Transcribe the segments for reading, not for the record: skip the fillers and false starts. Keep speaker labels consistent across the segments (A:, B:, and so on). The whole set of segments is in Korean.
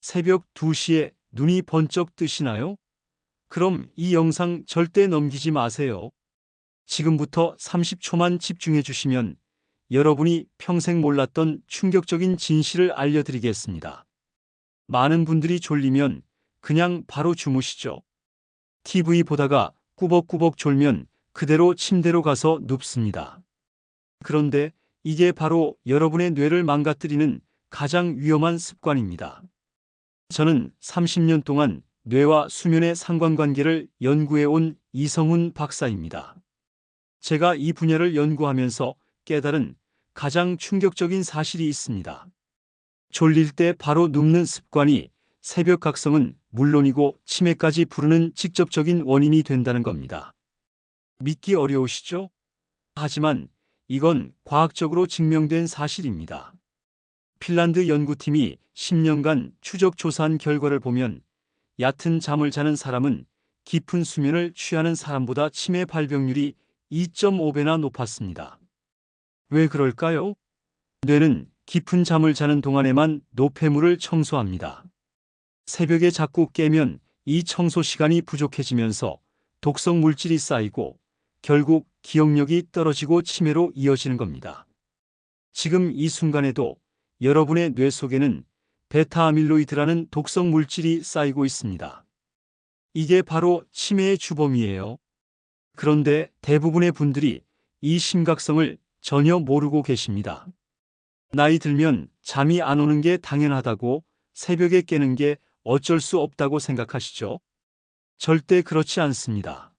A: 새벽 2시에 눈이 번쩍 뜨시나요? 그럼 이 영상 절대 넘기지 마세요. 지금부터 30초만 집중해 주시면 여러분이 평생 몰랐던 충격적인 진실을 알려드리겠습니다. 많은 분들이 졸리면 그냥 바로 주무시죠. TV 보다가 꾸벅꾸벅 졸면 그대로 침대로 가서 눕습니다. 그런데 이게 바로 여러분의 뇌를 망가뜨리는 가장 위험한 습관입니다. 저는 30년 동안 뇌와 수면의 상관관계를 연구해온 이성훈 박사입니다. 제가 이 분야를 연구하면서 깨달은 가장 충격적인 사실이 있습니다. 졸릴 때 바로 눕는 습관이 새벽 각성은 물론이고 치매까지 부르는 직접적인 원인이 된다는 겁니다. 믿기 어려우시죠? 하지만 이건 과학적으로 증명된 사실입니다. 핀란드 연구팀이 10년간 추적 조사한 결과를 보면 얕은 잠을 자는 사람은 깊은 수면을 취하는 사람보다 치매 발병률이 2.5배나 높았습니다. 왜 그럴까요? 뇌는 깊은 잠을 자는 동안에만 노폐물을 청소합니다. 새벽에 자꾸 깨면 이 청소 시간이 부족해지면서 독성 물질이 쌓이고 결국 기억력이 떨어지고 치매로 이어지는 겁니다. 지금 이 순간에도 여러분의 뇌 속에는 베타아밀로이드라는 독성 물질이 쌓이고 있습니다. 이게 바로 치매의 주범이에요. 그런데 대부분의 분들이 이 심각성을 전혀 모르고 계십니다. 나이 들면 잠이 안 오는 게 당연하다고, 새벽에 깨는 게 어쩔 수 없다고 생각하시죠? 절대 그렇지 않습니다.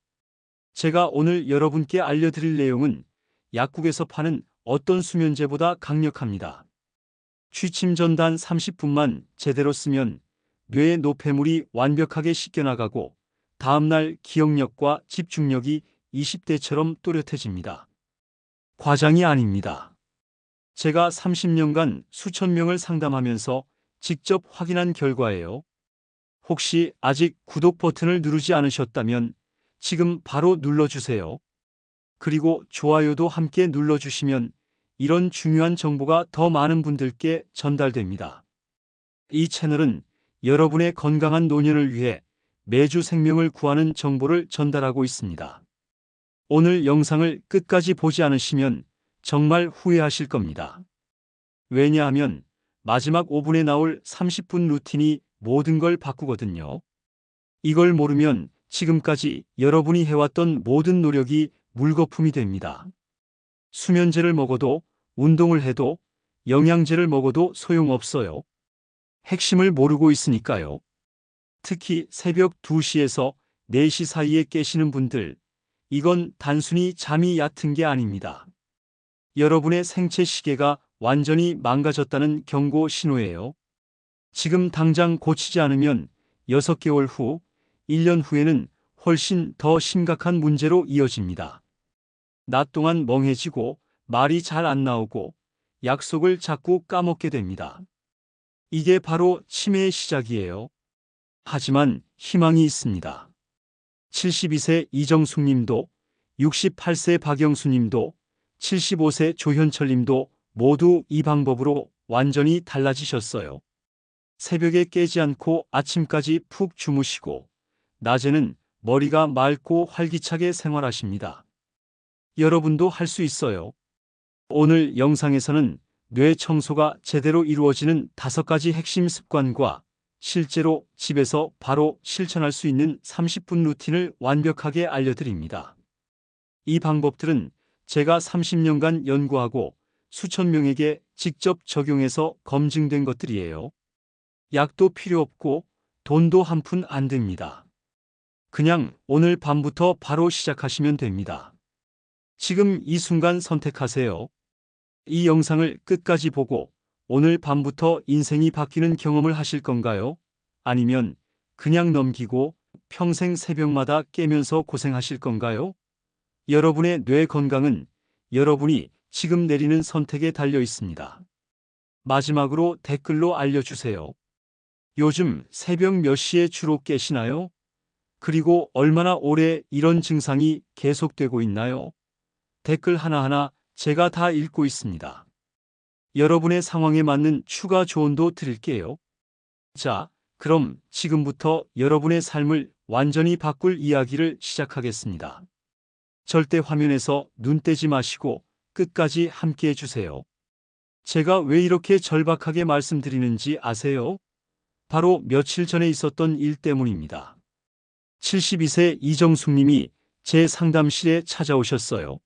A: 제가 오늘 여러분께 알려드릴 내용은 약국에서 파는 어떤 수면제보다 강력합니다. 취침 전 단 30분만 제대로 쓰면 뇌의 노폐물이 완벽하게 씻겨나가고 다음날 기억력과 집중력이 20대처럼 또렷해집니다. 과장이 아닙니다. 제가 30년간 수천 명을 상담하면서 직접 확인한 결과예요. 혹시 아직 구독 버튼을 누르지 않으셨다면 지금 바로 눌러주세요. 그리고 좋아요도 함께 눌러주시면 이런 중요한 정보가 더 많은 분들께 전달됩니다. 이 채널은 여러분의 건강한 노년을 위해 매주 생명을 구하는 정보를 전달하고 있습니다. 오늘 영상을 끝까지 보지 않으시면 정말 후회하실 겁니다. 왜냐하면 마지막 5분에 나올 30분 루틴이 모든 걸 바꾸거든요. 이걸 모르면 지금까지 여러분이 해왔던 모든 노력이 물거품이 됩니다. 수면제를 먹어도, 운동을 해도, 영양제를 먹어도 소용없어요. 핵심을 모르고 있으니까요. 특히 새벽 2시에서 4시 사이에 깨시는 분들, 이건 단순히 잠이 얕은 게 아닙니다. 여러분의 생체 시계가 완전히 망가졌다는 경고 신호예요. 지금 당장 고치지 않으면 6개월 후, 1년 후에는 훨씬 더 심각한 문제로 이어집니다. 낮 동안 멍해지고 말이 잘 안 나오고 약속을 자꾸 까먹게 됩니다. 이게 바로 치매의 시작이에요. 하지만 희망이 있습니다. 72세 이정숙 님도, 68세 박영수 님도, 75세 조현철 님도 모두 이 방법으로 완전히 달라지셨어요. 새벽에 깨지 않고 아침까지 푹 주무시고 낮에는 머리가 맑고 활기차게 생활하십니다. 여러분도 할 수 있어요. 오늘 영상에서는 뇌 청소가 제대로 이루어지는 5가지 핵심 습관과 실제로 집에서 바로 실천할 수 있는 30분 루틴을 완벽하게 알려드립니다. 이 방법들은 제가 30년간 연구하고 수천 명에게 직접 적용해서 검증된 것들이에요. 약도 필요 없고 돈도 한 푼 안 듭니다. 그냥 오늘 밤부터 바로 시작하시면 됩니다. 지금 이 순간 선택하세요. 이 영상을 끝까지 보고 오늘 밤부터 인생이 바뀌는 경험을 하실 건가요? 아니면 그냥 넘기고 평생 새벽마다 깨면서 고생하실 건가요? 여러분의 뇌 건강은 여러분이 지금 내리는 선택에 달려 있습니다. 마지막으로 댓글로 알려주세요. 요즘 새벽 몇 시에 주로 깨시나요? 그리고 얼마나 오래 이런 증상이 계속되고 있나요? 댓글 하나하나 제가 다 읽고 있습니다. 여러분의 상황에 맞는 추가 조언도 드릴게요. 자, 그럼 지금부터 여러분의 삶을 완전히 바꿀 이야기를 시작하겠습니다. 절대 화면에서 눈 떼지 마시고 끝까지 함께 해주세요. 제가 왜 이렇게 절박하게 말씀드리는지 아세요? 바로 며칠 전에 있었던 일 때문입니다. 72세 이정숙 님이 제 상담실에 찾아오셨어요.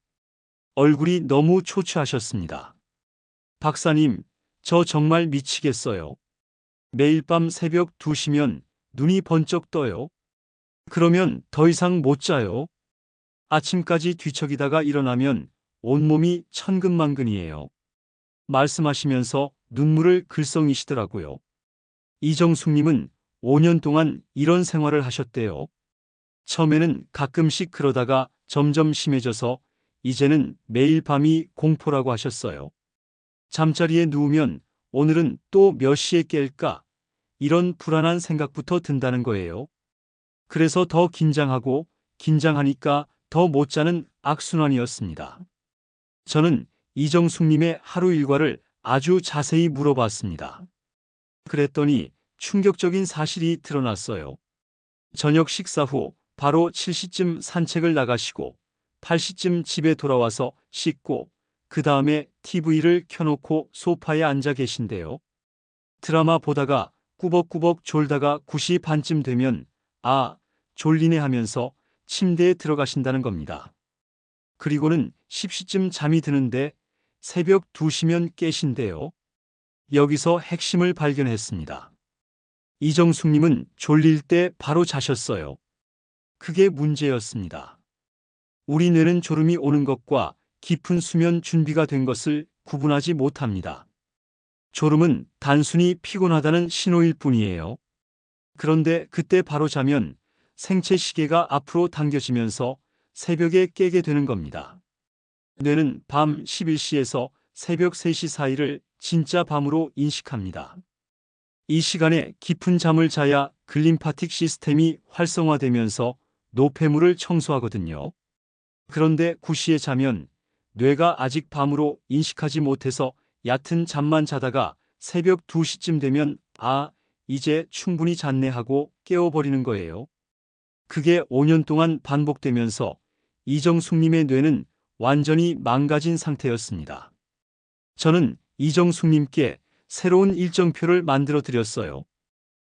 A: 얼굴이 너무 초췌하셨습니다. 박사님, 저 정말 미치겠어요. 매일 밤 새벽 2시면 눈이 번쩍 떠요. 그러면 더 이상 못 자요. 아침까지 뒤척이다가 일어나면 온몸이 천근만근이에요. 말씀하시면서 눈물을 글썽이시더라고요. 이정숙님은 5년 동안 이런 생활을 하셨대요. 처음에는 가끔씩 그러다가 점점 심해져서 이제는 매일 밤이 공포라고 하셨어요. 잠자리에 누우면 오늘은 또 몇 시에 깰까? 이런 불안한 생각부터 든다는 거예요. 그래서 더 긴장하고 긴장하니까 더 못 자는 악순환이었습니다. 저는 이정숙님의 하루 일과를 아주 자세히 물어봤습니다. 그랬더니 충격적인 사실이 드러났어요. 저녁 식사 후 바로 7시쯤 산책을 나가시고 8시쯤 집에 돌아와서 씻고 그 다음에 TV를 켜놓고 소파에 앉아 계신데요. 드라마 보다가 꾸벅꾸벅 졸다가 9시 반쯤 되면 아, 졸리네 하면서 침대에 들어가신다는 겁니다. 그리고는 10시쯤 잠이 드는데 새벽 2시면 깨신대요. 여기서 핵심을 발견했습니다. 이정숙님은 졸릴 때 바로 자셨어요. 그게 문제였습니다. 우리 뇌는 졸음이 오는 것과 깊은 수면 준비가 된 것을 구분하지 못합니다. 졸음은 단순히 피곤하다는 신호일 뿐이에요. 그런데 그때 바로 자면 생체 시계가 앞으로 당겨지면서 새벽에 깨게 되는 겁니다. 뇌는 밤 11시에서 새벽 3시 사이를 진짜 밤으로 인식합니다. 이 시간에 깊은 잠을 자야 글림파틱 시스템이 활성화되면서 노폐물을 청소하거든요. 그런데 9시에 자면 뇌가 아직 밤으로 인식하지 못해서 얕은 잠만 자다가 새벽 2시쯤 되면 아, 이제 충분히 잤네 하고 깨워버리는 거예요. 그게 5년 동안 반복되면서 이정숙님의 뇌는 완전히 망가진 상태였습니다. 저는 이정숙님께 새로운 일정표를 만들어 드렸어요.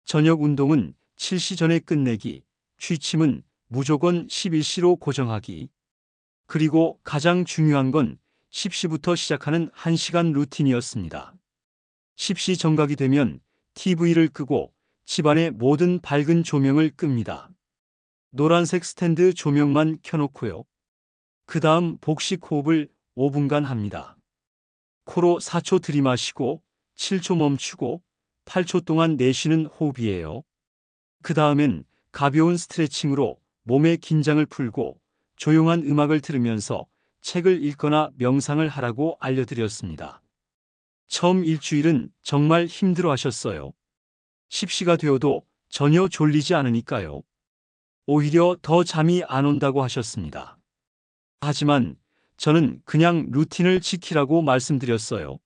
A: 저녁 운동은 7시 전에 끝내기, 취침은 무조건 11시로 고정하기. 그리고 가장 중요한 건 10시부터 시작하는 1시간 루틴이었습니다. 10시 정각이 되면 TV를 끄고 집안의 모든 밝은 조명을 끕니다. 노란색 스탠드 조명만 켜놓고요. 그 다음 복식 호흡을 5분간 합니다. 코로 4초 들이마시고 7초 멈추고 8초 동안 내쉬는 호흡이에요. 그 다음엔 가벼운 스트레칭으로 몸의 긴장을 풀고 조용한 음악을 들으면서 책을 읽거나 명상을 하라고 알려드렸습니다. 처음 일주일은 정말 힘들어 하셨어요. 10시가 되어도 전혀 졸리지 않으니까요. 오히려 더 잠이 안 온다고 하셨습니다. 하지만 저는 그냥 루틴을 지키라고 말씀드렸어요.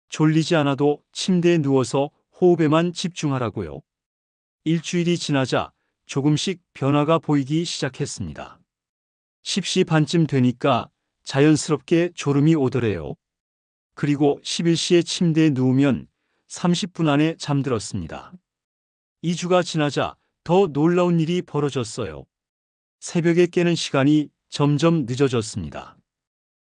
A: 졸리지 않아도 침대에 누워서 호흡에만 집중하라고요. 일주일이 지나자 조금씩 변화가 보이기 시작했습니다. 10시 반쯤 되니까 자연스럽게 졸음이 오더래요. 그리고 11시에 침대에 누우면 30분 안에 잠들었습니다. 2주가 지나자 더 놀라운 일이 벌어졌어요. 새벽에 깨는 시간이 점점 늦어졌습니다.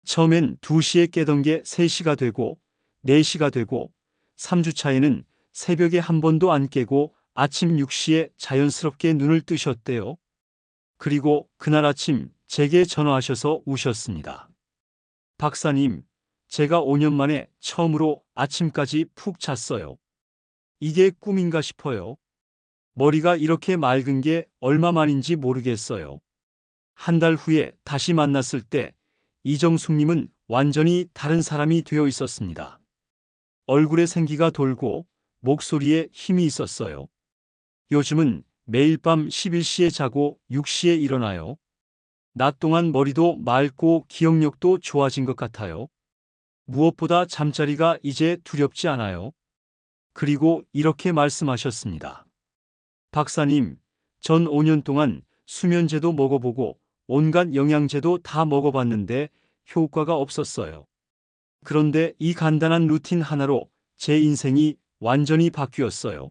A: 처음엔 2시에 깨던 게 3시가 되고 4시가 되고 3주 차에는 새벽에 한 번도 안 깨고 아침 6시에 자연스럽게 눈을 뜨셨대요. 그리고 그날 아침 제게 전화하셔서 우셨습니다. 박사님, 제가 5년 만에 처음으로 아침까지 푹 잤어요. 이게 꿈인가 싶어요. 머리가 이렇게 맑은 게 얼마 만인지 모르겠어요. 한 달 후에 다시 만났을 때 이정숙님은 완전히 다른 사람이 되어 있었습니다. 얼굴에 생기가 돌고 목소리에 힘이 있었어요. 요즘은 매일 밤 11시에 자고 6시에 일어나요. 낮 동안 머리도 맑고 기억력도 좋아진 것 같아요. 무엇보다 잠자리가 이제 두렵지 않아요. 그리고 이렇게 말씀하셨습니다. 박사님, 전 5년 동안 수면제도 먹어보고 온갖 영양제도 다 먹어봤는데 효과가 없었어요. 그런데 이 간단한 루틴 하나로 제 인생이 완전히 바뀌었어요.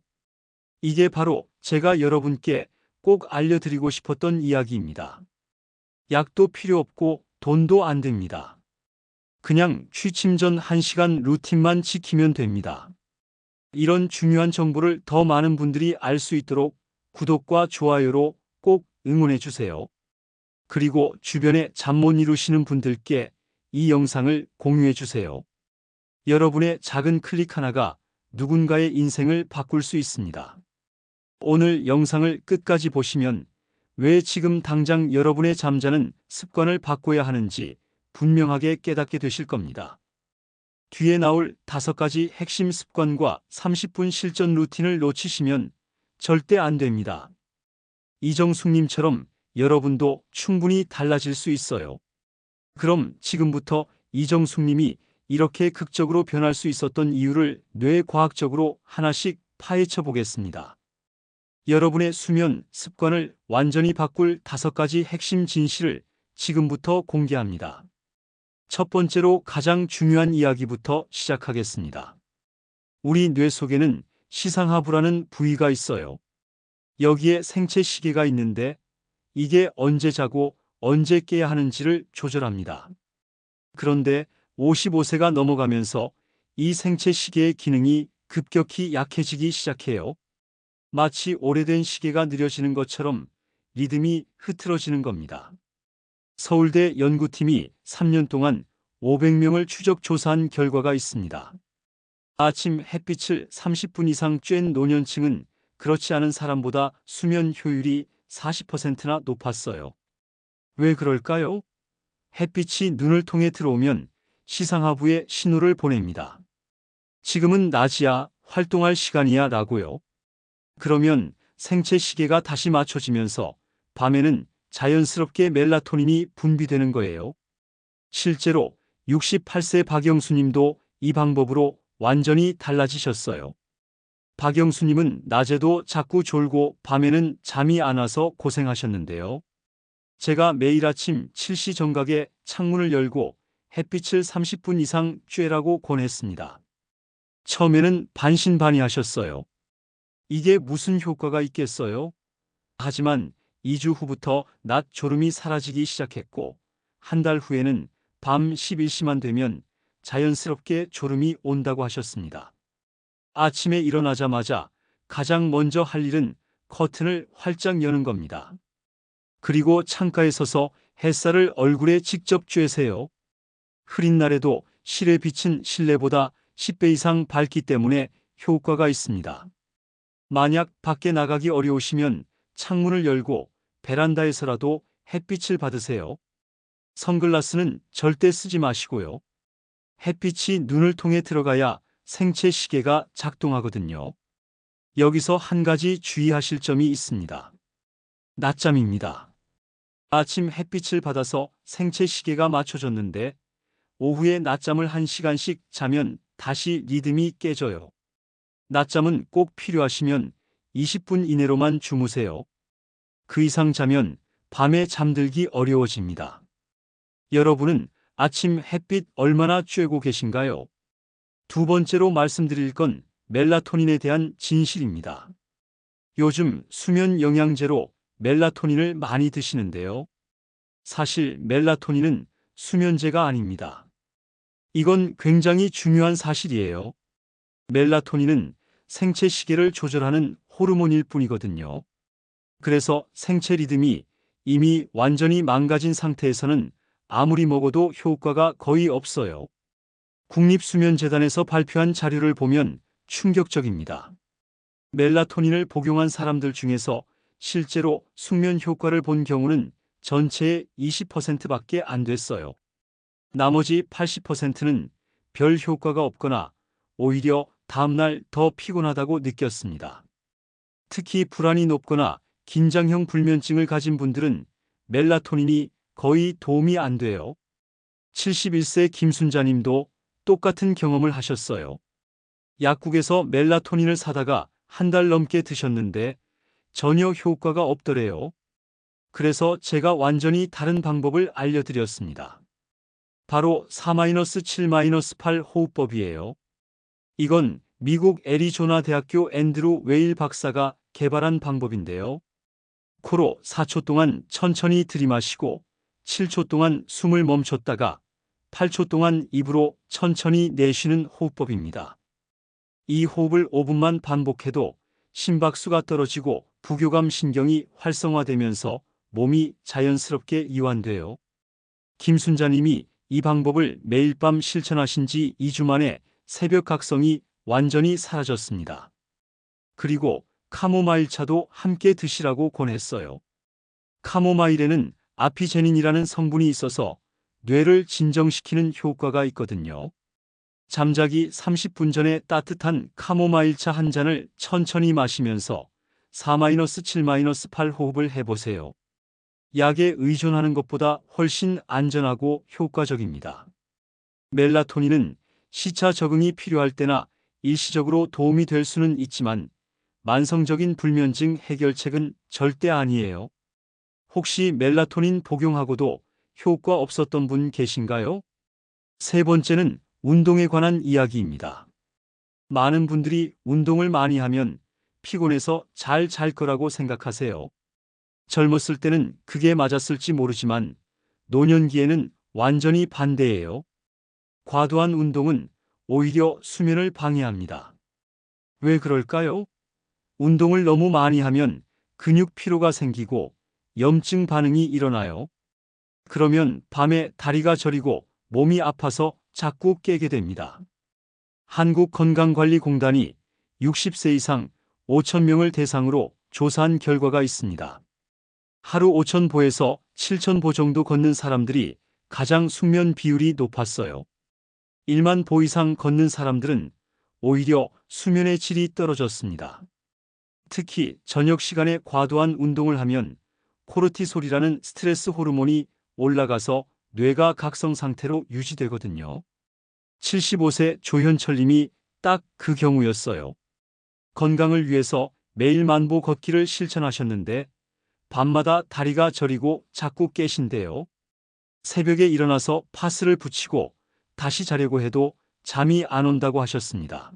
A: 이게 바로 제가 여러분께 꼭 알려드리고 싶었던 이야기입니다. 약도 필요 없고 돈도 안 됩니다. 그냥 취침 전 1시간 루틴만 지키면 됩니다. 이런 중요한 정보를 더 많은 분들이 알 수 있도록 구독과 좋아요로 꼭 응원해 주세요. 그리고 주변에 잠 못 이루시는 분들께 이 영상을 공유해 주세요. 여러분의 작은 클릭 하나가 누군가의 인생을 바꿀 수 있습니다. 오늘 영상을 끝까지 보시면 왜 지금 당장 여러분의 잠자는 습관을 바꿔야 하는지 분명하게 깨닫게 되실 겁니다. 뒤에 나올 5가지 핵심 습관과 30분 실전 루틴을 놓치시면 절대 안 됩니다. 이정숙님처럼 여러분도 충분히 달라질 수 있어요. 그럼 지금부터 이정숙님이 이렇게 극적으로 변할 수 있었던 이유를 뇌과학적으로 하나씩 파헤쳐 보겠습니다. 여러분의 수면 습관을 완전히 바꿀 5가지 핵심 진실을 지금부터 공개합니다. 첫 번째로 가장 중요한 이야기부터 시작하겠습니다. 우리 뇌 속에는 시상하부라는 부위가 있어요. 여기에 생체 시계가 있는데 이게 언제 자고 언제 깨야 하는지를 조절합니다. 그런데 55세가 넘어가면서 이 생체 시계의 기능이 급격히 약해지기 시작해요. 마치 오래된 시계가 느려지는 것처럼 리듬이 흐트러지는 겁니다. 서울대 연구팀이 3년 동안 500명을 추적 조사한 결과가 있습니다. 아침 햇빛을 30분 이상 쬐는 노년층은 그렇지 않은 사람보다 수면 효율이 40%나 높았어요. 왜 그럴까요? 햇빛이 눈을 통해 들어오면 시상하부에 신호를 보냅니다. 지금은 낮이야, 활동할 시간이야 라고요. 그러면 생체 시계가 다시 맞춰지면서 밤에는 자연스럽게 멜라토닌이 분비되는 거예요. 실제로 68세 박영수님도 이 방법으로 완전히 달라지셨어요. 박영수님은 낮에도 자꾸 졸고 밤에는 잠이 안 와서 고생하셨는데요. 제가 매일 아침 7시 정각에 창문을 열고 햇빛을 30분 이상 쬐라고 권했습니다. 처음에는 반신반의하셨어요. 이게 무슨 효과가 있겠어요? 하지만 2주 후부터 낮 졸음이 사라지기 시작했고 한 달 후에는 밤 11시만 되면 자연스럽게 졸음이 온다고 하셨습니다. 아침에 일어나자마자 가장 먼저 할 일은 커튼을 활짝 여는 겁니다. 그리고 창가에 서서 햇살을 얼굴에 직접 쬐세요. 흐린 날에도 실의 빛은 실내보다 10배 이상 밝기 때문에 효과가 있습니다. 만약 밖에 나가기 어려우시면 창문을 열고 베란다에서라도 햇빛을 받으세요. 선글라스는 절대 쓰지 마시고요. 햇빛이 눈을 통해 들어가야 생체 시계가 작동하거든요. 여기서 한 가지 주의하실 점이 있습니다. 낮잠입니다. 아침 햇빛을 받아서 생체 시계가 맞춰졌는데 오후에 낮잠을 1시간씩 자면 다시 리듬이 깨져요. 낮잠은 꼭 필요하시면 20분 이내로만 주무세요. 그 이상 자면 밤에 잠들기 어려워집니다. 여러분은 아침 햇빛 얼마나 쬐고 계신가요? 두 번째로 말씀드릴 건 멜라토닌에 대한 진실입니다. 요즘 수면 영양제로 멜라토닌을 많이 드시는데요. 사실 멜라토닌은 수면제가 아닙니다. 이건 굉장히 중요한 사실이에요. 멜라토닌은 생체 시계를 조절하는 호르몬일 뿐이거든요. 그래서 생체 리듬이 이미 완전히 망가진 상태에서는 아무리 먹어도 효과가 거의 없어요. 국립수면재단에서 발표한 자료를 보면 충격적입니다. 멜라토닌을 복용한 사람들 중에서 실제로 숙면 효과를 본 경우는 전체의 20%밖에 안 됐어요. 나머지 80%는 별 효과가 없거나 오히려 다음날 더 피곤하다고 느꼈습니다. 특히 불안이 높거나 긴장형 불면증을 가진 분들은 멜라토닌이 거의 도움이 안 돼요. 71세 김순자님도 똑같은 경험을 하셨어요. 약국에서 멜라토닌을 사다가 한 달 넘게 드셨는데 전혀 효과가 없더래요. 그래서 제가 완전히 다른 방법을 알려드렸습니다. 바로 4-7-8 호흡법이에요. 이건 미국 애리조나 대학교 앤드루 웨일 박사가 개발한 방법인데요. 코로 4초 동안 천천히 들이마시고 7초 동안 숨을 멈췄다가 8초 동안 입으로 천천히 내쉬는 호흡법입니다. 이 호흡을 5분만 반복해도 심박수가 떨어지고 부교감 신경이 활성화되면서 몸이 자연스럽게 이완돼요. 김순자님이 이 방법을 매일 밤 실천하신 지 2주 만에 새벽 각성이 완전히 사라졌습니다. 그리고 카모마일 차도 함께 드시라고 권했어요. 카모마일에는 아피제닌이라는 성분이 있어서 뇌를 진정시키는 효과가 있거든요. 잠자기 30분 전에 따뜻한 카모마일차 한 잔을 천천히 마시면서 4-7-8 호흡을 해보세요. 약에 의존하는 것보다 훨씬 안전하고 효과적입니다. 멜라토닌은 시차 적응이 필요할 때나 일시적으로 도움이 될 수는 있지만 만성적인 불면증 해결책은 절대 아니에요. 혹시 멜라토닌 복용하고도 효과 없었던 분 계신가요? 세 번째는 운동에 관한 이야기입니다. 많은 분들이 운동을 많이 하면 피곤해서 잘 잘 거라고 생각하세요. 젊었을 때는 그게 맞았을지 모르지만 노년기에는 완전히 반대예요. 과도한 운동은 오히려 수면을 방해합니다. 왜 그럴까요? 운동을 너무 많이 하면 근육 피로가 생기고 염증 반응이 일어나요. 그러면 밤에 다리가 저리고 몸이 아파서 자꾸 깨게 됩니다. 한국건강관리공단이 60세 이상 5,000명을 대상으로 조사한 결과가 있습니다. 하루 5,000보에서 7,000보 정도 걷는 사람들이 가장 숙면 비율이 높았어요. 1만 보 이상 걷는 사람들은 오히려 수면의 질이 떨어졌습니다. 특히 저녁 시간에 과도한 운동을 하면 코르티솔이라는 스트레스 호르몬이 올라가서 뇌가 각성 상태로 유지되거든요. 75세 조현철 님이 딱 그 경우였어요. 건강을 위해서 매일 만보 걷기를 실천하셨는데 밤마다 다리가 저리고 자꾸 깨신대요. 새벽에 일어나서 파스를 붙이고 다시 자려고 해도 잠이 안 온다고 하셨습니다.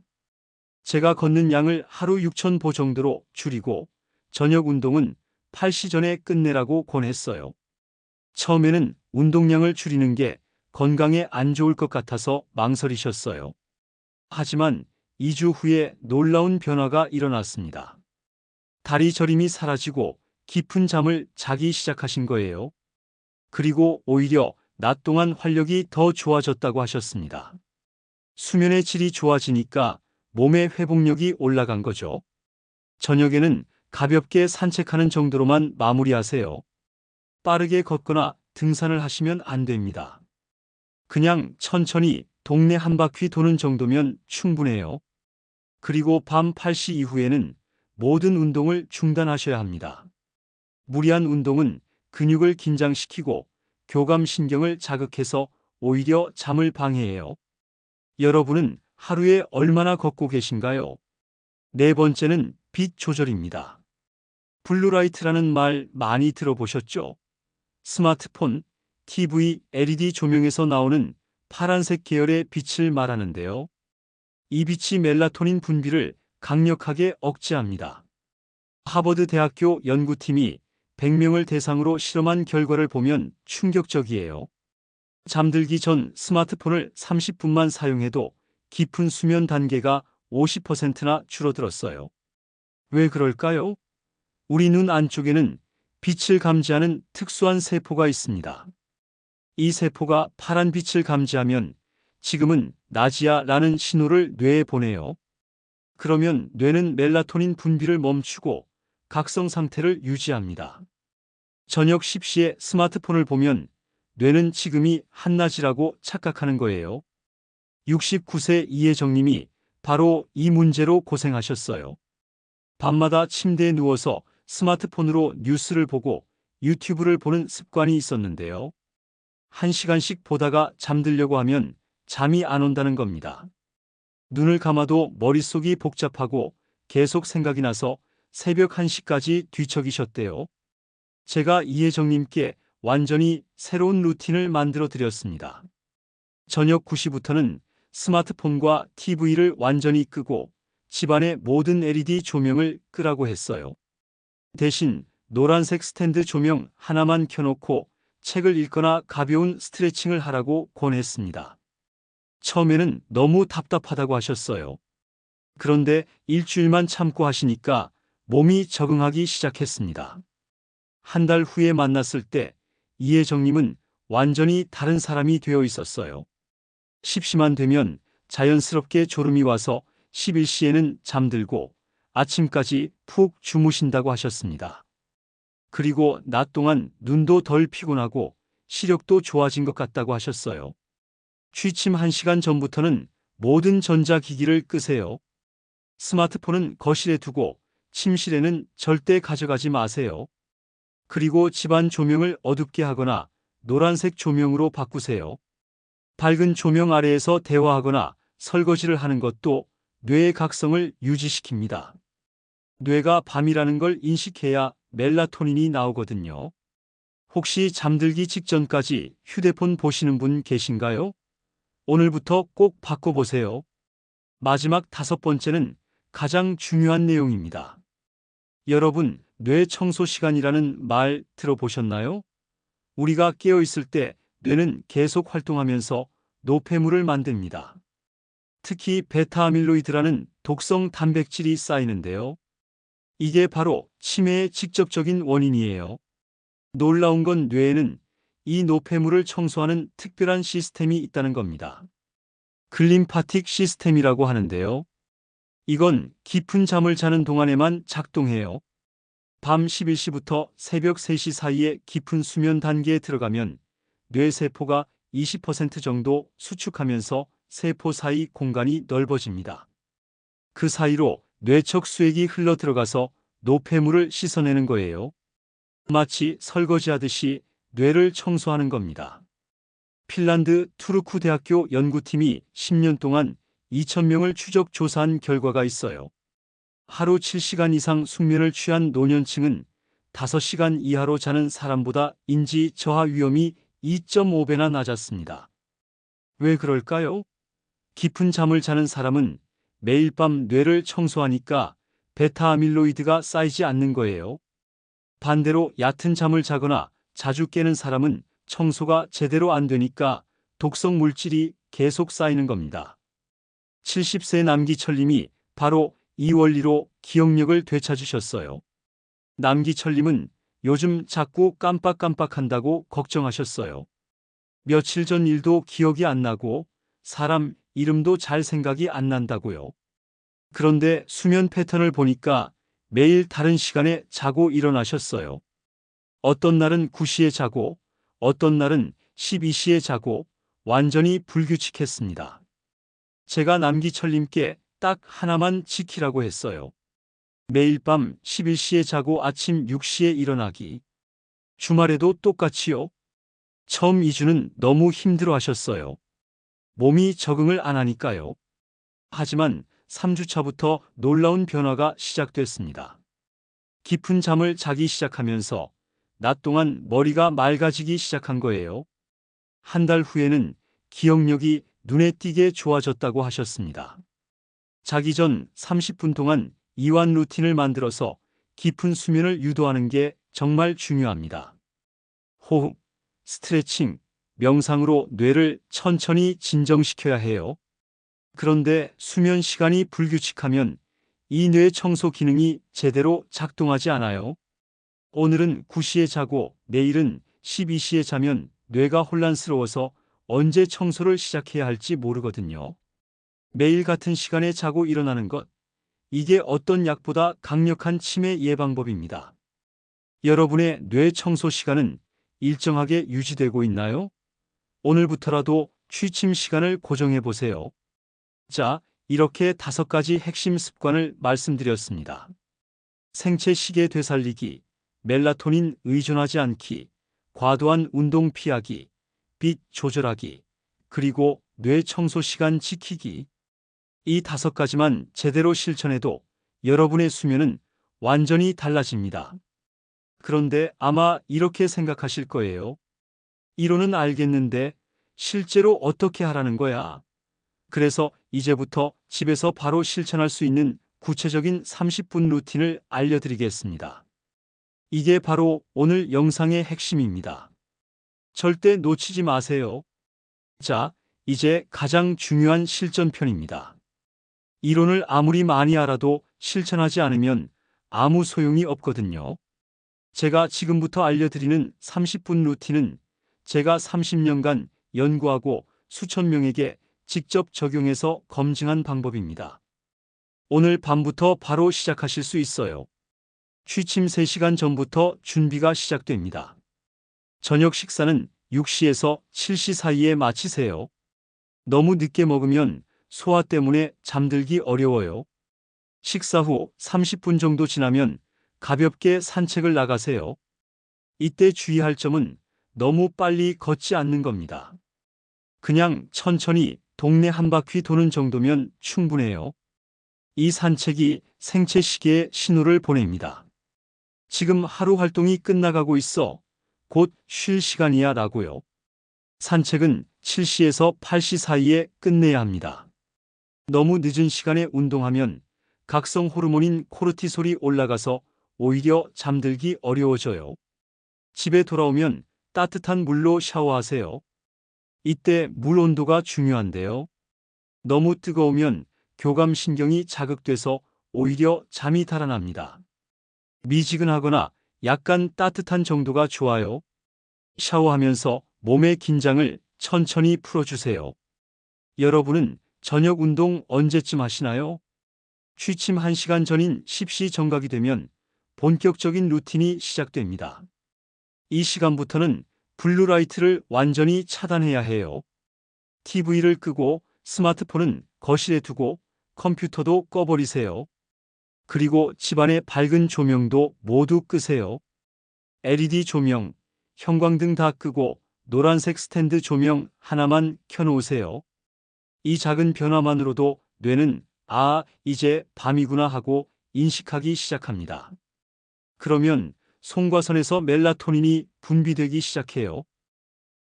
A: 제가 걷는 양을 하루 6,000보 정도로 줄이고 저녁 운동은 8시 전에 끝내라고 권했어요. 처음에는 운동량을 줄이는 게 건강에 안 좋을 것 같아서 망설이셨어요. 하지만 2주 후에 놀라운 변화가 일어났습니다. 다리 저림이 사라지고 깊은 잠을 자기 시작하신 거예요. 그리고 오히려 낮 동안 활력이 더 좋아졌다고 하셨습니다. 수면의 질이 좋아지니까 몸의 회복력이 올라간 거죠. 저녁에는 가볍게 산책하는 정도로만 마무리하세요. 빠르게 걷거나 등산을 하시면 안 됩니다. 그냥 천천히 동네 한 바퀴 도는 정도면 충분해요. 그리고 밤 8시 이후에는 모든 운동을 중단하셔야 합니다. 무리한 운동은 근육을 긴장시키고 교감신경을 자극해서 오히려 잠을 방해해요. 여러분은 하루에 얼마나 걷고 계신가요? 네 번째는 빛 조절입니다. 블루라이트라는 말 많이 들어보셨죠? 스마트폰, TV, LED 조명에서 나오는 파란색 계열의 빛을 말하는데요. 이 빛이 멜라토닌 분비를 강력하게 억제합니다. 하버드 대학교 연구팀이 100명을 대상으로 실험한 결과를 보면 충격적이에요. 잠들기 전 스마트폰을 30분만 사용해도 깊은 수면 단계가 50%나 줄어들었어요. 왜 그럴까요? 우리 눈 안쪽에는 빛을 감지하는 특수한 세포가 있습니다. 이 세포가 파란 빛을 감지하면 지금은 낮이야 라는 신호를 뇌에 보내요. 그러면 뇌는 멜라토닌 분비를 멈추고 각성 상태를 유지합니다. 저녁 10시에 스마트폰을 보면 뇌는 지금이 한낮이라고 착각하는 거예요. 69세 이혜정님이 바로 이 문제로 고생하셨어요. 밤마다 침대에 누워서 스마트폰으로 뉴스를 보고 유튜브를 보는 습관이 있었는데요. 1시간씩 보다가 잠들려고 하면 잠이 안 온다는 겁니다. 눈을 감아도 머릿속이 복잡하고 계속 생각이 나서 새벽 1시까지 뒤척이셨대요. 제가 이혜정님께 완전히 새로운 루틴을 만들어 드렸습니다. 저녁 9시부터는 스마트폰과 TV를 완전히 끄고 집안의 모든 LED 조명을 끄라고 했어요. 대신 노란색 스탠드 조명 하나만 켜놓고 책을 읽거나 가벼운 스트레칭을 하라고 권했습니다. 처음에는 너무 답답하다고 하셨어요. 그런데 일주일만 참고 하시니까 몸이 적응하기 시작했습니다. 한 달 후에 만났을 때 이혜정님은 완전히 다른 사람이 되어 있었어요. 십시만 되면 자연스럽게 졸음이 와서 11시에는 잠들고 아침까지 푹 주무신다고 하셨습니다. 그리고 낮 동안 눈도 덜 피곤하고 시력도 좋아진 것 같다고 하셨어요. 취침 1시간 전부터는 모든 전자기기를 끄세요. 스마트폰은 거실에 두고 침실에는 절대 가져가지 마세요. 그리고 집안 조명을 어둡게 하거나 노란색 조명으로 바꾸세요. 밝은 조명 아래에서 대화하거나 설거지를 하는 것도 뇌의 각성을 유지시킵니다. 뇌가 밤이라는 걸 인식해야 멜라토닌이 나오거든요. 혹시 잠들기 직전까지 휴대폰 보시는 분 계신가요? 오늘부터 꼭 바꿔보세요. 마지막 5번째는 가장 중요한 내용입니다. 여러분, 뇌 청소 시간이라는 말 들어보셨나요? 우리가 깨어있을 때 뇌는 계속 활동하면서 노폐물을 만듭니다. 특히 베타아밀로이드라는 독성 단백질이 쌓이는데요. 이게 바로 치매의 직접적인 원인이에요. 놀라운 건 뇌에는 이 노폐물을 청소하는 특별한 시스템이 있다는 겁니다. 글림파틱 시스템이라고 하는데요. 이건 깊은 잠을 자는 동안에만 작동해요. 밤 11시부터 새벽 3시 사이에 깊은 수면 단계에 들어가면 뇌세포가 20% 정도 수축하면서 세포 사이 공간이 넓어집니다. 그 사이로 뇌척 수액이 흘러 들어가서 노폐물을 씻어내는 거예요. 마치 설거지하듯이 뇌를 청소하는 겁니다. 핀란드 투르쿠 대학교 연구팀이 10년 동안 2,000명을 추적 조사한 결과가 있어요. 하루 7시간 이상 숙면을 취한 노년층은 5시간 이하로 자는 사람보다 인지 저하 위험이 2.5배나 낮았습니다. 왜 그럴까요? 깊은 잠을 자는 사람은 매일 밤 뇌를 청소하니까 베타아밀로이드가 쌓이지 않는 거예요. 반대로 얕은 잠을 자거나 자주 깨는 사람은 청소가 제대로 안 되니까 독성 물질이 계속 쌓이는 겁니다. 70세 남기철님이 바로 이 원리로 기억력을 되찾으셨어요. 남기철님은 요즘 자꾸 깜빡깜빡한다고 걱정하셨어요. 며칠 전 일도 기억이 안 나고 사람 이름도 잘 생각이 안 난다고요. 그런데 수면 패턴을 보니까 매일 다른 시간에 자고 일어나셨어요. 어떤 날은 9시에 자고 어떤 날은 12시에 자고 완전히 불규칙했습니다. 제가 남기철님께 딱 하나만 지키라고 했어요. 매일 밤 11시에 자고 아침 6시에 일어나기. 주말에도 똑같이요. 처음 2주는 너무 힘들어 하셨어요. 몸이 적응을 안 하니까요. 하지만 3주차부터 놀라운 변화가 시작됐습니다. 깊은 잠을 자기 시작하면서 낮 동안 머리가 맑아지기 시작한 거예요. 한 달 후에는 기억력이 눈에 띄게 좋아졌다고 하셨습니다. 자기 전 30분 동안 이완 루틴을 만들어서 깊은 수면을 유도하는 게 정말 중요합니다. 호흡, 스트레칭, 명상으로 뇌를 천천히 진정시켜야 해요. 그런데 수면 시간이 불규칙하면 이 뇌 청소 기능이 제대로 작동하지 않아요. 오늘은 9시에 자고 내일은 12시에 자면 뇌가 혼란스러워서 언제 청소를 시작해야 할지 모르거든요. 매일 같은 시간에 자고 일어나는 것, 이게 어떤 약보다 강력한 치매 예방법입니다. 여러분의 뇌 청소 시간은 일정하게 유지되고 있나요? 오늘부터라도 취침 시간을 고정해 보세요. 자, 이렇게 5가지 핵심 습관을 말씀드렸습니다. 생체 시계 되살리기, 멜라토닌 의존하지 않기, 과도한 운동 피하기, 빛 조절하기, 그리고 뇌 청소 시간 지키기. 이 5가지만 제대로 실천해도 여러분의 수면은 완전히 달라집니다. 그런데 아마 이렇게 생각하실 거예요. 이론은 알겠는데 실제로 어떻게 하라는 거야? 그래서 이제부터 집에서 바로 실천할 수 있는 구체적인 30분 루틴을 알려드리겠습니다. 이게 바로 오늘 영상의 핵심입니다. 절대 놓치지 마세요. 자, 이제 가장 중요한 실전편입니다. 이론을 아무리 많이 알아도 실천하지 않으면 아무 소용이 없거든요. 제가 지금부터 알려드리는 30분 루틴은 제가 30년간 연구하고 수천 명에게 직접 적용해서 검증한 방법입니다. 오늘 밤부터 바로 시작하실 수 있어요. 취침 3시간 전부터 준비가 시작됩니다. 저녁 식사는 6시에서 7시 사이에 마치세요. 너무 늦게 먹으면 소화 때문에 잠들기 어려워요. 식사 후 30분 정도 지나면 가볍게 산책을 나가세요. 이때 주의할 점은 너무 빨리 걷지 않는 겁니다. 그냥 천천히 동네 한 바퀴 도는 정도면 충분해요. 이 산책이 생체 시계에 신호를 보냅니다. 지금 하루 활동이 끝나가고 있어. 곧 쉴 시간이야 라고요. 산책은 7시에서 8시 사이에 끝내야 합니다. 너무 늦은 시간에 운동하면 각성 호르몬인 코르티솔이 올라가서 오히려 잠들기 어려워져요. 집에 돌아오면 따뜻한 물로 샤워하세요. 이때 물 온도가 중요한데요. 너무 뜨거우면 교감신경이 자극돼서 오히려 잠이 달아납니다. 미지근하거나 약간 따뜻한 정도가 좋아요. 샤워하면서 몸의 긴장을 천천히 풀어주세요. 여러분은 저녁 운동 언제쯤 하시나요? 취침 1시간 전인 10시 정각이 되면 본격적인 루틴이 시작됩니다. 이 시간부터는 블루라이트를 완전히 차단해야 해요. TV를 끄고 스마트폰은 거실에 두고 컴퓨터도 꺼버리세요. 그리고 집안의 밝은 조명도 모두 끄세요. LED 조명, 형광등 다 끄고 노란색 스탠드 조명 하나만 켜놓으세요. 이 작은 변화만으로도 뇌는 이제 밤이구나 하고 인식하기 시작합니다. 그러면 송과선에서 멜라토닌이 분비되기 시작해요.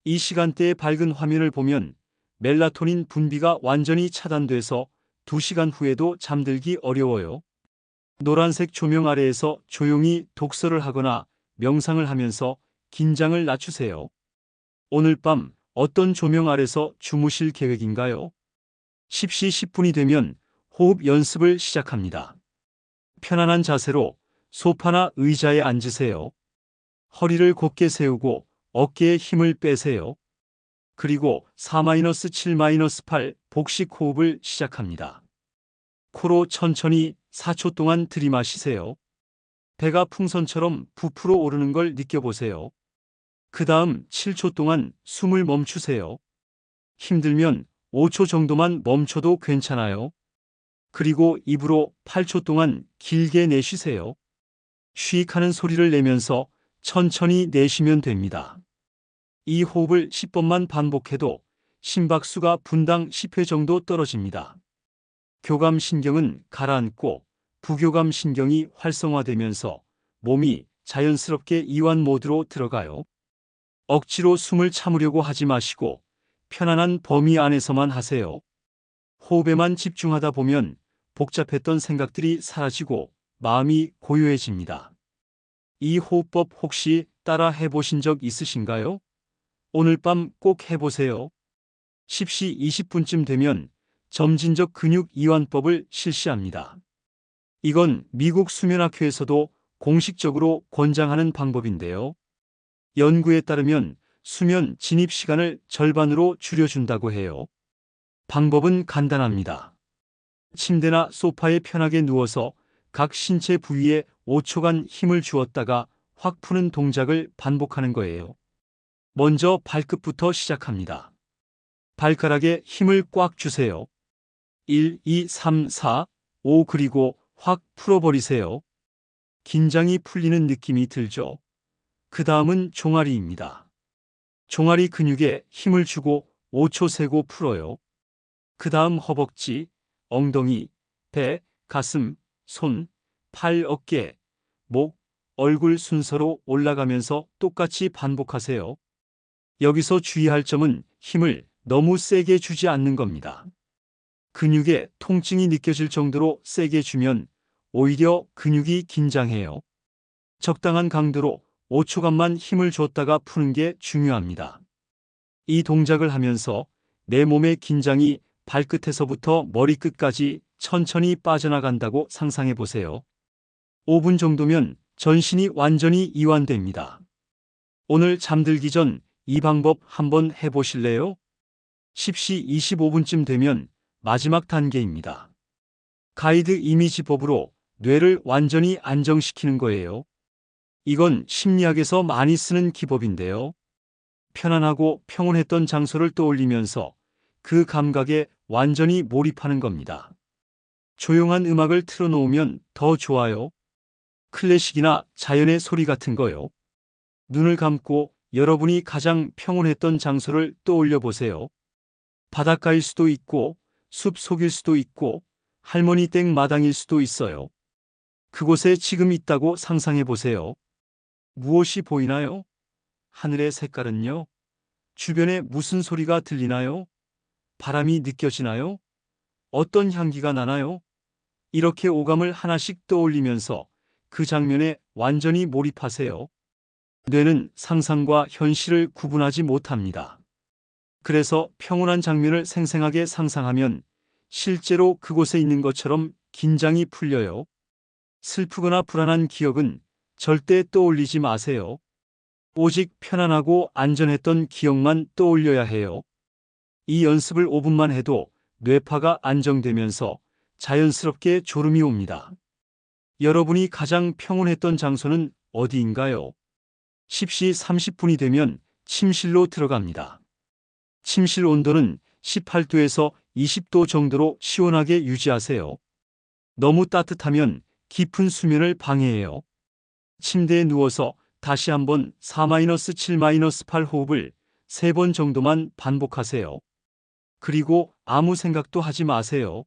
A: 이 시간대의 밝은 화면을 보면 멜라토닌 분비가 완전히 차단돼서 2시간 후에도 잠들기 어려워요. 노란색 조명 아래에서 조용히 독서를 하거나 명상을 하면서 긴장을 낮추세요. 오늘 밤 어떤 조명 아래서 주무실 계획인가요? 10시 10분이 되면 호흡 연습을 시작합니다. 편안한 자세로 소파나 의자에 앉으세요. 허리를 곧게 세우고 어깨에 힘을 빼세요. 그리고 4-7-8 복식 호흡을 시작합니다. 코로 천천히 4초 동안 들이마시세요. 배가 풍선처럼 부풀어 오르는 걸 느껴보세요. 그 다음 7초 동안 숨을 멈추세요. 힘들면 5초 정도만 멈춰도 괜찮아요. 그리고 입으로 8초 동안 길게 내쉬세요. 쉬익 하는 소리를 내면서 천천히 내쉬면 됩니다. 이 호흡을 10번만 반복해도 심박수가 분당 10회 정도 떨어집니다. 교감신경은 가라앉고 부교감신경이 활성화되면서 몸이 자연스럽게 이완 모드로 들어가요. 억지로 숨을 참으려고 하지 마시고 편안한 범위 안에서만 하세요. 호흡에만 집중하다 보면 복잡했던 생각들이 사라지고 마음이 고요해집니다. 이 호흡법 혹시 따라 해보신 적 있으신가요? 오늘 밤 꼭 해보세요. 10시 20분쯤 되면 점진적 근육 이완법을 실시합니다. 이건 미국 수면학회에서도 공식적으로 권장하는 방법인데요. 연구에 따르면 수면 진입 시간을 절반으로 줄여준다고 해요. 방법은 간단합니다. 침대나 소파에 편하게 누워서 각 신체 부위에 5초간 힘을 주었다가 확 푸는 동작을 반복하는 거예요. 먼저 발끝부터 시작합니다. 발가락에 힘을 꽉 주세요. 1, 2, 3, 4, 5 그리고 확 풀어버리세요. 긴장이 풀리는 느낌이 들죠? 그 다음은 종아리입니다. 종아리 근육에 힘을 주고 5초 세고 풀어요. 그 다음 허벅지, 엉덩이, 배, 가슴, 손, 팔, 어깨, 목, 얼굴 순서로 올라가면서 똑같이 반복하세요. 여기서 주의할 점은 힘을 너무 세게 주지 않는 겁니다. 근육에 통증이 느껴질 정도로 세게 주면 오히려 근육이 긴장해요. 적당한 강도로 5초간만 힘을 줬다가 푸는 게 중요합니다. 이 동작을 하면서 내 몸의 긴장이 발끝에서부터 머리끝까지 천천히 빠져나간다고 상상해 보세요. 5분 정도면 전신이 완전히 이완됩니다. 오늘 잠들기 전 이 방법 한번 해보실래요? 10시 25분쯤 되면 마지막 단계입니다. 가이드 이미지법으로 뇌를 완전히 안정시키는 거예요. 이건 심리학에서 많이 쓰는 기법인데요. 편안하고 평온했던 장소를 떠올리면서 그 감각에 완전히 몰입하는 겁니다. 조용한 음악을 틀어놓으면 더 좋아요. 클래식이나 자연의 소리 같은 거요. 눈을 감고 여러분이 가장 평온했던 장소를 떠올려 보세요. 바닷가일 수도 있고, 숲 속일 수도 있고, 할머니 댁 마당일 수도 있어요. 그곳에 지금 있다고 상상해 보세요. 무엇이 보이나요? 하늘의 색깔은요? 주변에 무슨 소리가 들리나요? 바람이 느껴지나요? 어떤 향기가 나나요? 이렇게 오감을 하나씩 떠올리면서 그 장면에 완전히 몰입하세요. 뇌는 상상과 현실을 구분하지 못합니다. 그래서 평온한 장면을 생생하게 상상하면 실제로 그곳에 있는 것처럼 긴장이 풀려요. 슬프거나 불안한 기억은 절대 떠올리지 마세요. 오직 편안하고 안전했던 기억만 떠올려야 해요. 이 연습을 5분만 해도 뇌파가 안정되면서 자연스럽게 졸음이 옵니다. 여러분이 가장 평온했던 장소는 어디인가요? 10시 30분이 되면 침실로 들어갑니다. 침실 온도는 18도에서 20도 정도로 시원하게 유지하세요. 너무 따뜻하면 깊은 수면을 방해해요. 침대에 누워서 다시 한번 4-7-8 호흡을 3번 정도만 반복하세요. 그리고 아무 생각도 하지 마세요.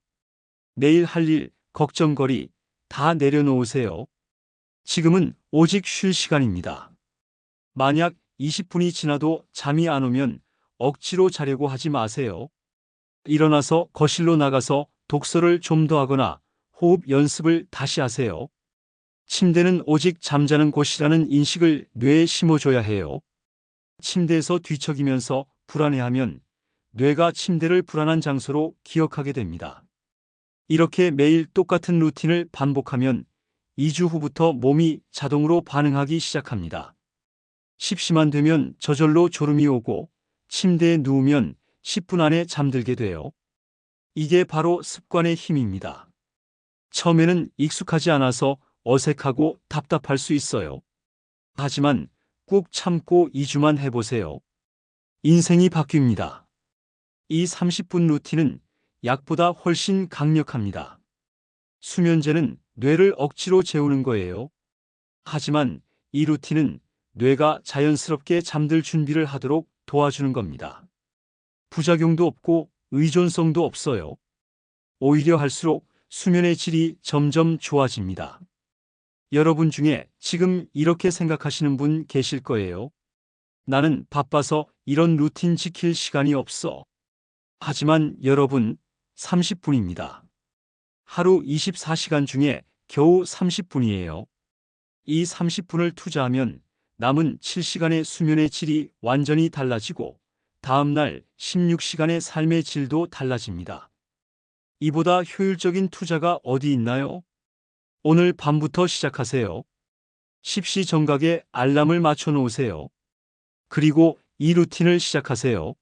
A: 내일 할 일, 걱정거리 다 내려놓으세요. 지금은 오직 쉴 시간입니다. 만약 20분이 지나도 잠이 안 오면 억지로 자려고 하지 마세요. 일어나서 거실로 나가서 독서를 좀 더 하거나 호흡 연습을 다시 하세요. 침대는 오직 잠자는 곳이라는 인식을 뇌에 심어줘야 해요. 침대에서 뒤척이면서 불안해하면 뇌가 침대를 불안한 장소로 기억하게 됩니다. 이렇게 매일 똑같은 루틴을 반복하면 2주 후부터 몸이 자동으로 반응하기 시작합니다. 십시만 되면 저절로 졸음이 오고 침대에 누우면 10분 안에 잠들게 돼요. 이게 바로 습관의 힘입니다. 처음에는 익숙하지 않아서 어색하고 답답할 수 있어요. 하지만 꾹 참고 2주만 해보세요. 인생이 바뀝니다. 이 30분 루틴은 약보다 훨씬 강력합니다. 수면제는 뇌를 억지로 재우는 거예요. 하지만 이 루틴은 뇌가 자연스럽게 잠들 준비를 하도록 도와주는 겁니다. 부작용도 없고 의존성도 없어요. 오히려 할수록 수면의 질이 점점 좋아집니다. 여러분 중에 지금 이렇게 생각하시는 분 계실 거예요. 나는 바빠서 이런 루틴 지킬 시간이 없어. 하지만 여러분, 30분입니다. 하루 24시간 중에 겨우 30분이에요. 이 30분을 투자하면 남은 7시간의 수면의 질이 완전히 달라지고 다음날 16시간의 삶의 질도 달라집니다. 이보다 효율적인 투자가 어디 있나요? 오늘 밤부터 시작하세요. 10시 정각에 알람을 맞춰 놓으세요. 그리고 이 루틴을 시작하세요.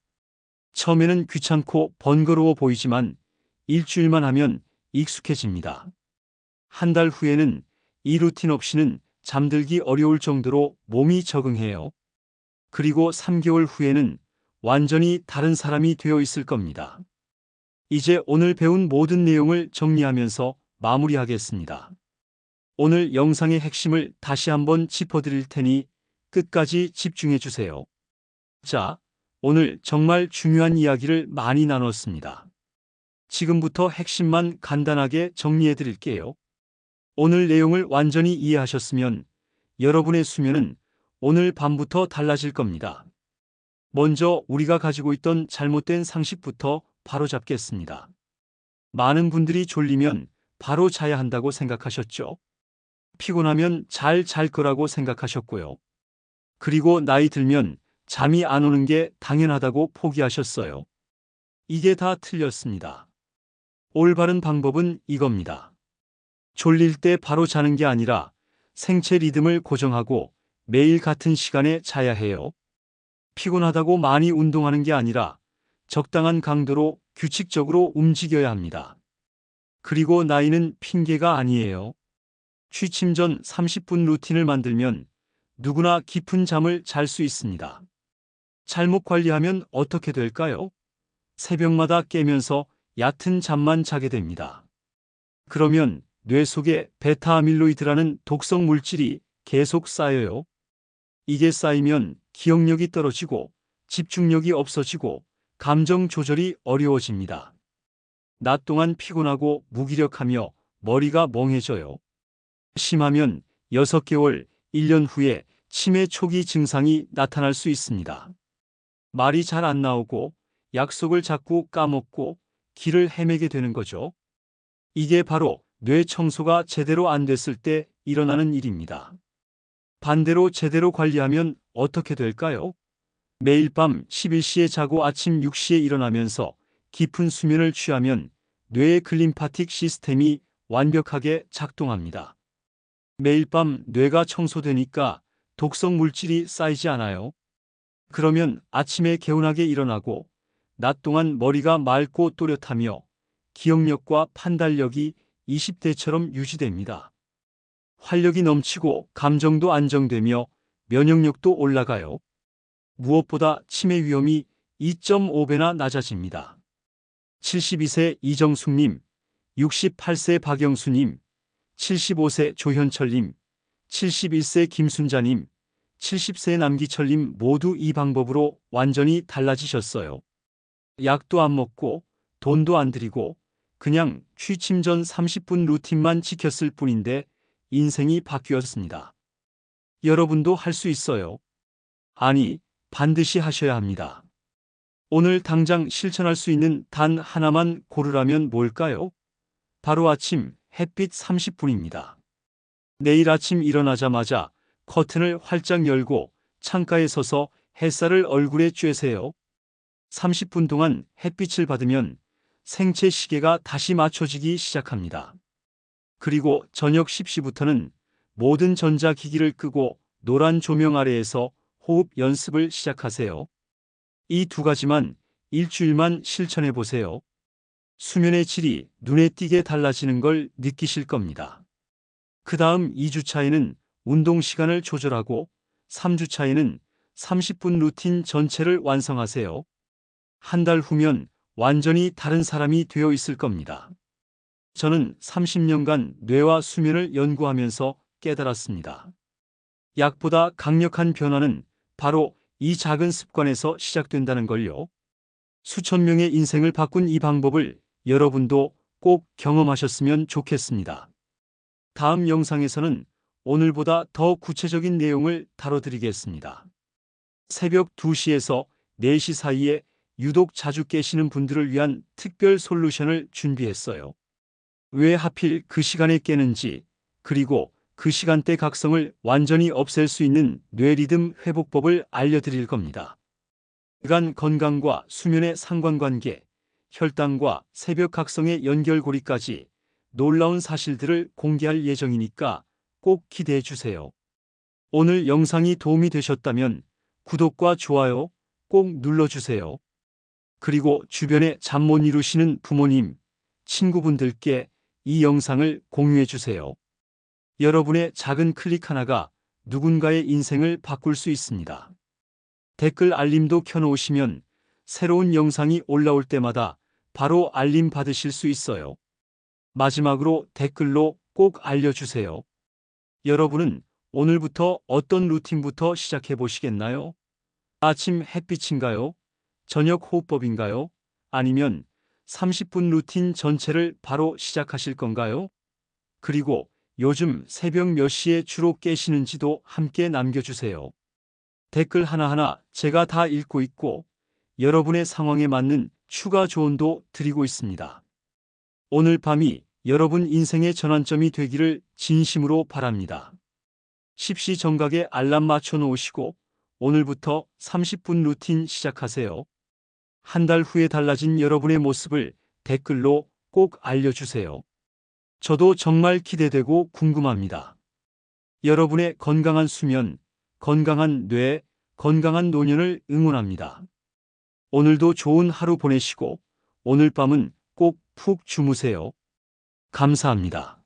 A: 처음에는 귀찮고 번거로워 보이지만 일주일만 하면 익숙해집니다. 한 달 후에는 이 루틴 없이는 잠들기 어려울 정도로 몸이 적응해요. 그리고 3개월 후에는 완전히 다른 사람이 되어 있을 겁니다. 이제 오늘 배운 모든 내용을 정리하면서 마무리하겠습니다. 오늘 영상의 핵심을 다시 한번 짚어드릴 테니 끝까지 집중해 주세요. 자, 오늘 정말 중요한 이야기를 많이 나눴습니다. 지금부터 핵심만 간단하게 정리해 드릴게요. 오늘 내용을 완전히 이해하셨으면 여러분의 수면은 오늘 밤부터 달라질 겁니다. 먼저 우리가 가지고 있던 잘못된 상식부터 바로잡겠습니다. 많은 분들이 졸리면 바로 자야 한다고 생각하셨죠? 피곤하면 잘 잘 거라고 생각하셨고요. 그리고 나이 들면 잠이 안 오는 게 당연하다고 포기하셨어요. 이게 다 틀렸습니다. 올바른 방법은 이겁니다. 졸릴 때 바로 자는 게 아니라 생체 리듬을 고정하고 매일 같은 시간에 자야 해요. 피곤하다고 많이 운동하는 게 아니라 적당한 강도로 규칙적으로 움직여야 합니다. 그리고 나이는 핑계가 아니에요. 취침 전 30분 루틴을 만들면 누구나 깊은 잠을 잘 수 있습니다. 잘못 관리하면 어떻게 될까요? 새벽마다 깨면서 얕은 잠만 자게 됩니다. 그러면 뇌 속에 베타 아밀로이드라는 독성 물질이 계속 쌓여요. 이게 쌓이면 기억력이 떨어지고 집중력이 없어지고 감정 조절이 어려워집니다. 낮 동안 피곤하고 무기력하며 머리가 멍해져요. 심하면 6개월, 1년 후에 치매 초기 증상이 나타날 수 있습니다. 말이 잘 안 나오고 약속을 자꾸 까먹고 길을 헤매게 되는 거죠. 이게 바로 뇌 청소가 제대로 안 됐을 때 일어나는 일입니다. 반대로 제대로 관리하면 어떻게 될까요? 매일 밤 11시에 자고 아침 6시에 일어나면서 깊은 수면을 취하면 뇌의 글림파틱 시스템이 완벽하게 작동합니다. 매일 밤 뇌가 청소되니까 독성 물질이 쌓이지 않아요. 그러면 아침에 개운하게 일어나고 낮 동안 머리가 맑고 또렷하며 기억력과 판단력이 20대처럼 유지됩니다. 활력이 넘치고 감정도 안정되며 면역력도 올라가요. 무엇보다 치매 위험이 2.5배나 낮아집니다. 72세 이정숙님, 68세 박영수님, 75세 조현철님, 71세 김순자님, 70세 남기철님 모두 이 방법으로 완전히 달라지셨어요. 약도 안 먹고 돈도 안 들이고 그냥 취침 전 30분 루틴만 지켰을 뿐인데 인생이 바뀌었습니다. 여러분도 할 수 있어요. 아니, 반드시 하셔야 합니다. 오늘 당장 실천할 수 있는 단 하나만 고르라면 뭘까요? 바로 아침 햇빛 30분입니다. 내일 아침 일어나자마자 커튼을 활짝 열고 창가에 서서 햇살을 얼굴에 쬐세요. 30분 동안 햇빛을 받으면 생체 시계가 다시 맞춰지기 시작합니다. 그리고 저녁 10시부터는 모든 전자기기를 끄고 노란 조명 아래에서 호흡 연습을 시작하세요. 이 두 가지만 일주일만 실천해 보세요. 수면의 질이 눈에 띄게 달라지는 걸 느끼실 겁니다. 그 다음 2주차에는 운동 시간을 조절하고 3주차에는 30분 루틴 전체를 완성하세요. 한 달 후면 완전히 다른 사람이 되어 있을 겁니다. 저는 30년간 뇌와 수면을 연구하면서 깨달았습니다. 약보다 강력한 변화는 바로 이 작은 습관에서 시작된다는 걸요. 수천 명의 인생을 바꾼 이 방법을 여러분도 꼭 경험하셨으면 좋겠습니다. 다음 영상에서는 오늘보다 더 구체적인 내용을 다뤄드리겠습니다. 새벽 2시에서 4시 사이에 유독 자주 깨시는 분들을 위한 특별 솔루션을 준비했어요. 왜 하필 그 시간에 깨는지, 그리고 그 시간대 각성을 완전히 없앨 수 있는 뇌 리듬 회복법을 알려드릴 겁니다. 간 건강과 수면의 상관관계, 혈당과 새벽 각성의 연결고리까지 놀라운 사실들을 공개할 예정이니까 꼭 기대해 주세요. 오늘 영상이 도움이 되셨다면 구독과 좋아요 꼭 눌러주세요. 그리고 주변에 잠 못 이루시는 부모님, 친구분들께 이 영상을 공유해 주세요. 여러분의 작은 클릭 하나가 누군가의 인생을 바꿀 수 있습니다. 댓글 알림도 켜놓으시면 새로운 영상이 올라올 때마다 바로 알림 받으실 수 있어요. 마지막으로 댓글로 꼭 알려주세요. 여러분은 오늘부터 어떤 루틴부터 시작해 보시겠나요? 아침 햇빛인가요? 저녁 호흡법인가요? 아니면 30분 루틴 전체를 바로 시작하실 건가요? 그리고 요즘 새벽 몇 시에 주로 깨시는지도 함께 남겨주세요. 댓글 하나하나 제가 다 읽고 있고 여러분의 상황에 맞는 추가 조언도 드리고 있습니다. 오늘 밤이 여러분 인생의 전환점이 되기를 진심으로 바랍니다. 십시정각에 알람 맞춰 놓으시고 오늘부터 30분 루틴 시작하세요. 한 달 후에 달라진 여러분의 모습을 댓글로 꼭 알려주세요. 저도 정말 기대되고 궁금합니다. 여러분의 건강한 수면, 건강한 뇌, 건강한 노년을 응원합니다. 오늘도 좋은 하루 보내시고 오늘 밤은 꼭 푹 주무세요. 감사합니다.